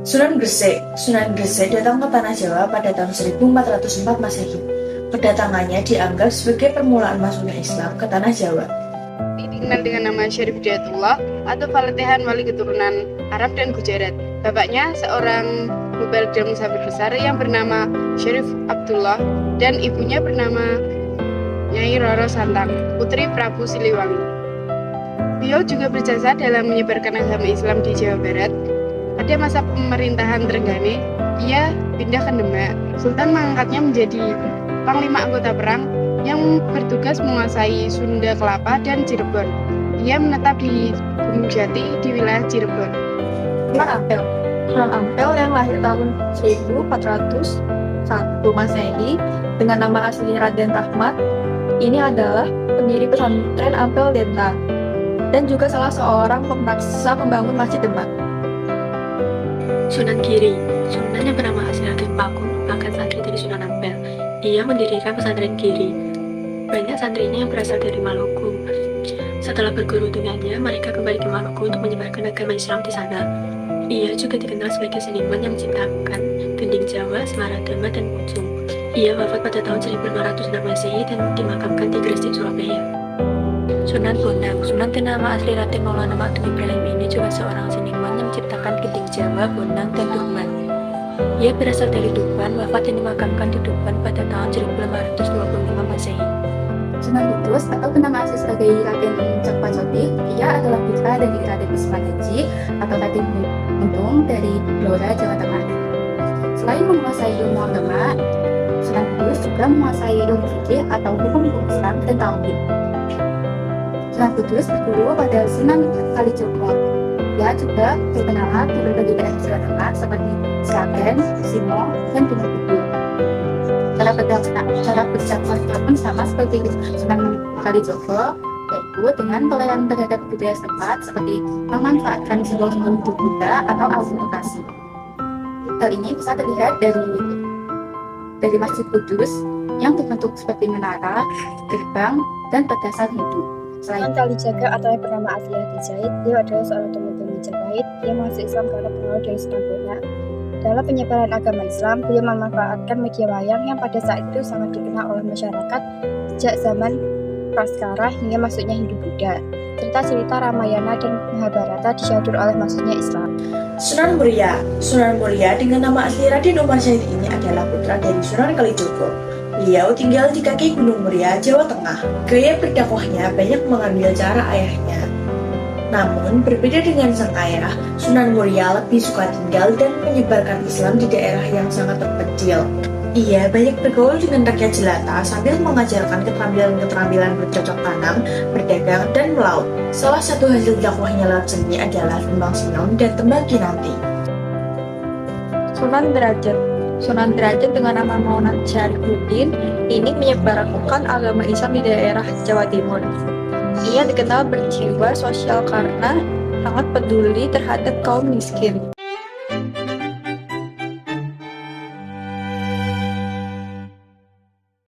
Sunan Gresik datang ke Tanah Jawa pada tahun 1404 Masehi. Kedatangannya dianggap sebagai permulaan masuknya Islam ke Tanah Jawa. Dikenal dengan nama Syarif Hidayatullah atau Faletehan Wali keturunan Arab dan Gujarat. Bapaknya seorang mubalik dan musafir besar yang bernama Syarif Abdullah dan ibunya bernama Nyai Roro Santang, putri Prabu Siliwangi. Beliau juga berjasa dalam menyebarkan agama Islam di Jawa Barat. Pada masa pemerintahan Trenggane, ia pindah ke Demak. Sultan mengangkatnya menjadi panglima anggota perang yang bertugas menguasai Sunda Kelapa dan Cirebon. Ia menetap di Gunung Jati di wilayah Cirebon. Sunan Ampel yang lahir tahun 1401 Masehi dengan nama asli Raden Rahmat. Ini adalah pendiri pesantren Ampel Denta dan juga salah seorang pemaksa pembangun Masjid Demak. Sunan Giri, Sunan yang bernama asli Raden Paku merupakan santri dari Sunan Ampel. Ia mendirikan pesantren Giri. Banyak santrinya yang berasal dari Maluku. Setelah berguru dengannya, mereka kembali ke Maluku untuk menyebarkan agama Islam di sana. Ia juga dikenal sebagai seniman yang menciptakan gending Jawa, Semaradama, dan Muncung. Ia wafat pada tahun 1506 Masehi dan dimakamkan di Gresik, Surabaya. Sunan Bonang, Sunan bernama asli Raden Maulana Maktum Ibrahim ini juga seorang seniman yang menciptakan gending Jawa, Bonang, dan Durban. Ia berasal dari Tuban, wafat dan dimakamkan di Tuban pada tahun 1525 Masehi. Sunan Kudus atau bernama asli sebagai Raden Cokpacoti, ia adalah putra dari Raden Wismadaji atau Raden Gunung dari Blora, Jawa Tengah. Selain menguasai ilmu agama, Sunan Kudus juga menguasai ilmu fikih atau hukum-hukum Islam dan tauhid. Sunan Kudus berguru pada Sunan Kalijogo. Ia juga terkenal di berbagai daerah Jawa Tengah seperti Sragen, Simo, dan Gunung Kidul. Cara berdakwahnya pun sama seperti Sunan Kalijogo, yaitu dengan toleran terhadap budaya setempat seperti memanfaatkan simbol-simbol hidup Buddha atau autentikasi. Hal ini bisa terlihat dari Masjid Kudus yang terbentuk seperti menara, gerbang, dan pedasan Hindu. Selain Kalijaga atau yang bernama asli Hadijahit, dia adalah seorang tumenggung Majapahit yang masuk Islam karena pengaruh dari Sunan Bonang. Dalam penyebaran agama Islam, beliau memanfaatkan media wayang yang pada saat itu sangat dikenal oleh masyarakat sejak zaman Praskara hingga masuknya Hindu-Buddha. Cerita-cerita Ramayana dan Mahabharata disyadur oleh masuknya Islam. Sunan Muria dengan nama asli Raden Umar Syahid ini adalah putra dari Sunan Kalijogo. Beliau tinggal di kaki Gunung Muria, Jawa Tengah. Gaya berdakwahnya banyak mengambil cara ayahnya. Namun, berbeda dengan sang ayah, Sunan Muria lebih suka tinggal dan menyebarkan Islam di daerah yang sangat terpencil. Ia banyak bergaul dengan rakyat jelata sambil mengajarkan keterampilan-keterampilan bercocok tanam, berdagang, dan melaut. Salah satu hasil dakwahnya lewat seni adalah tembang sinom dan tembang kinanti. Sunan Derajat dengan nama Maulana Syarifuddin ini menyebarkan agama Islam di daerah Jawa Timur. Ia dikenal berjiwa sosial karena sangat peduli terhadap kaum miskin.